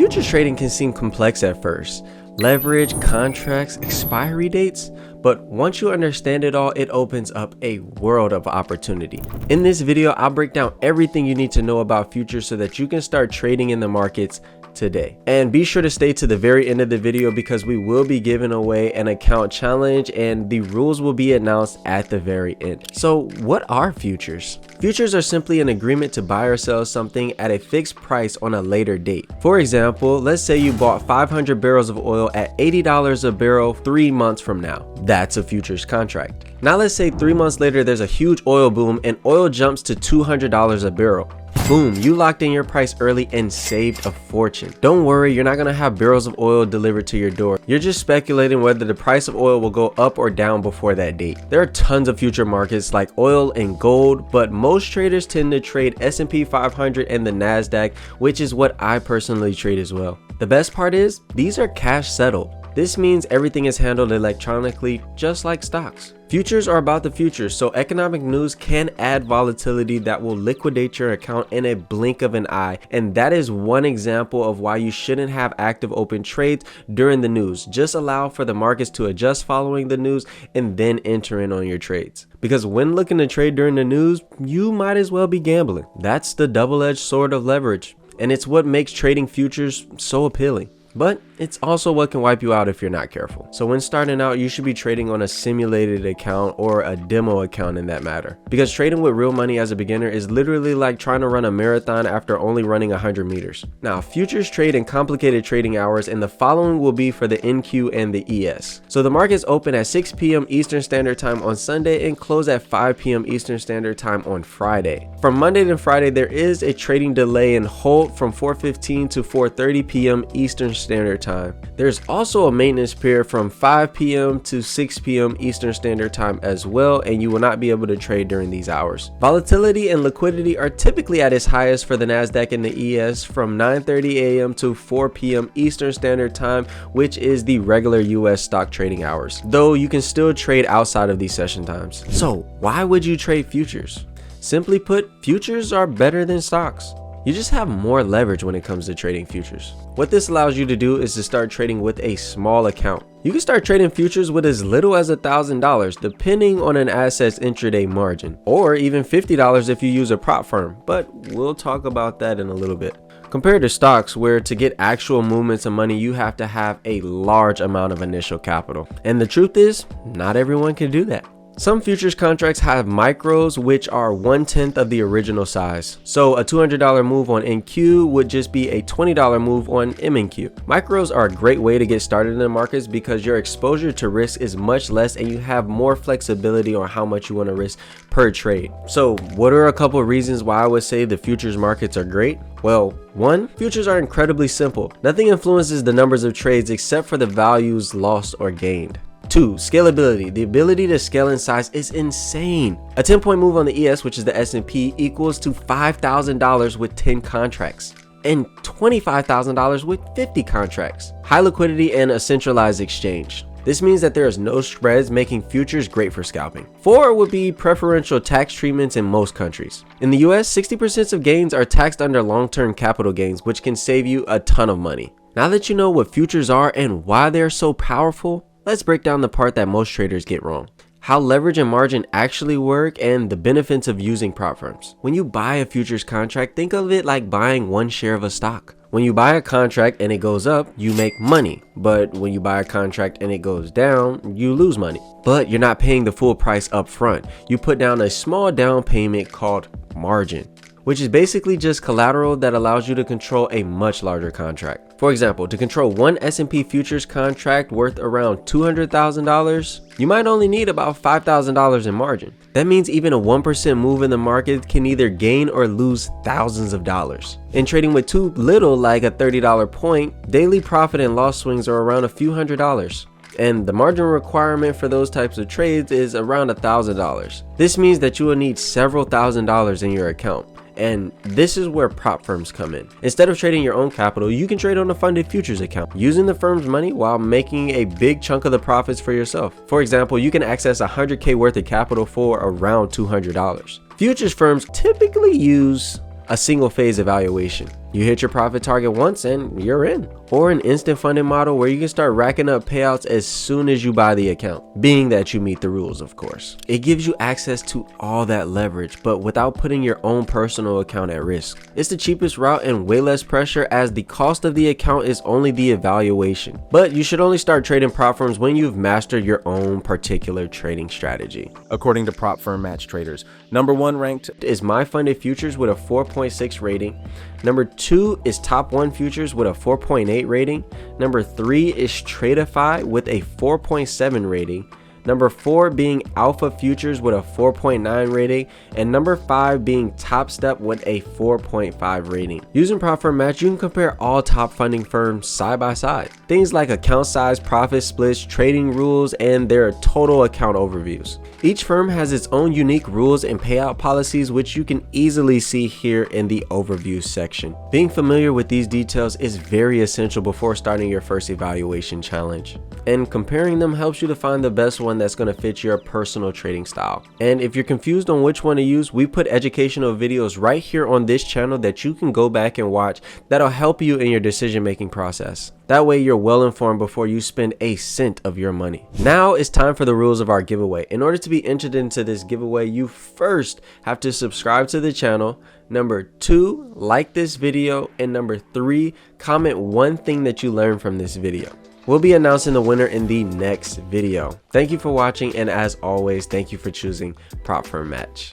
Futures trading can seem complex at first. Leverage, contracts, expiry dates, but once you understand it all, it opens up a world of opportunity. In this video, I'll break down everything you need to know about futures so that you can start trading in the markets today. And be sure to stay to the very end of the video because we will be giving away an account challenge and the rules will be announced at the very end. So what are futures? Futures are simply an agreement to buy or sell something at a fixed price on a later date. For example, let's say you bought 500 barrels of oil at $80 a barrel 3 months from now. That's a futures contract. Now let's say 3 months later there's a huge oil boom and oil jumps to $200 a barrel. Boom, you locked in your price early and saved a fortune. Don't worry, you're not gonna have barrels of oil delivered to your door. You're just speculating whether the price of oil will go up or down before that date. There are tons of future markets like oil and gold, but most traders tend to trade S&P 500 and the NASDAQ, which is what I personally trade as well. The best part is, these are cash settled. This means everything is handled electronically, just like stocks. Futures are about the future, so economic news can add volatility that will liquidate your account in a blink of an eye, and that is one example of why you shouldn't have active open trades during the news. Just allow for the markets to adjust following the news and then enter in on your trades. Because when looking to trade during the news, you might as well be gambling. That's the double-edged sword of leverage, and it's what makes trading futures so appealing. But it's also what can wipe you out if you're not careful. So when starting out, you should be trading on a simulated account or a demo account in that matter. Because trading with real money as a beginner is literally like trying to run a marathon after only running 100 meters. Now, futures trade in complicated trading hours, and the following will be for the NQ and the ES. So the markets open at 6 p.m. Eastern Standard Time on Sunday and close at 5 p.m. Eastern Standard Time on Friday. From Monday to Friday, there is a trading delay and hold from 4:15 to 4:30 p.m. Eastern Standard Time. There's also a maintenance period from 5 p.m. to 6 p.m. Eastern Standard Time as well, and you will not be able to trade during these hours. Volatility and liquidity are typically at its highest for the NASDAQ and the ES from 9:30 a.m. to 4 p.m. Eastern Standard Time, which is the regular US stock trading hours, though you can still trade outside of these session times. So why would you trade futures? Simply put, futures are better than stocks. You just have more leverage when it comes to trading futures. What this allows you to do is to start trading with a small account. You can start trading futures with as little as $1,000 depending on an asset's intraday margin, or even $50 if you use a prop firm, but we'll talk about that in a little bit. Compared to stocks, where to get actual movements of money you have to have a large amount of initial capital. And the truth is, not everyone can do that. Some futures contracts have micros, which are 1/10 of the original size. So a $200 move on NQ would just be a $20 move on MNQ. Micros are a great way to get started in the markets because your exposure to risk is much less and you have more flexibility on how much you want to risk per trade. So what are a couple of reasons why I would say the futures markets are great? Well, 1, futures are incredibly simple. Nothing influences the numbers of trades except for the values lost or gained. 2, scalability. The ability to scale in size is insane. A 10-point move on the ES, which is the S&P, equals to $5,000 with 10 contracts and $25,000 with 50 contracts. High liquidity and a centralized exchange. This means that there is no spreads, making futures great for scalping. 4 would be preferential tax treatments in most countries. In the US, 60% of gains are taxed under long-term capital gains, which can save you a ton of money. Now that you know what futures are and why they're so powerful, let's break down the part that most traders get wrong. How leverage and margin actually work and the benefits of using prop firms. When you buy a futures contract, think of it like buying one share of a stock. When you buy a contract and it goes up, you make money. But when you buy a contract and it goes down, you lose money. But you're not paying the full price up front. You put down a small down payment called margin, which is basically just collateral that allows you to control a much larger contract. For example, to control one S&P futures contract worth around $200,000, you might only need about $5,000 in margin. That means even a 1% move in the market can either gain or lose thousands of dollars. In trading with too little, like a $30 point, daily profit and loss swings are around a few $100s. And the margin requirement for those types of trades is around $1,000. This means that you will need several $1,000s in your account. And this is where prop firms come in. Instead of trading your own capital, you can trade on a funded futures account, using the firm's money while making a big chunk of the profits for yourself. For example, you can access $100K worth of capital for around $200. Futures firms typically use a single phase evaluation. You hit your profit target once and you're in. Or an instant funding model where you can start racking up payouts as soon as you buy the account, being that you meet the rules, of course. It gives you access to all that leverage, but without putting your own personal account at risk. It's the cheapest route and way less pressure, as the cost of the account is only the evaluation. But you should only start trading prop firms when you've mastered your own particular trading strategy. According to Prop Firm Match Traders, number 1 ranked is My Funded Futures with a 4.6 rating. Number 2 is Top 1 Futures with a 4.8 rating. Number 3 is Tradeify with a 4.7 rating. Number 4 being Alpha Futures with a 4.9 rating, and number 5 being Top Step with a 4.5 rating. Using Prop Firm Match, you can compare all top funding firms side by side. Things like account size, profit splits, trading rules, and their total account overviews. Each firm has its own unique rules and payout policies, which you can easily see here in the overview section. Being familiar with these details is very essential before starting your first evaluation challenge. And comparing them helps you to find the best one that's going to fit your personal trading style. And if you're confused on which one to use, we put educational videos right here on this channel that you can go back and watch that'll help you in your decision-making process. That way you're well informed before you spend a cent of your money. Now it's time for the rules of our giveaway. In order to be entered into this giveaway, you first have to subscribe to the channel. Number 2, like this video. And number 3, comment one thing that you learned from this video. We'll be announcing the winner in the next video. Thank you for watching, and as always, thank you for choosing Prop Firm Match.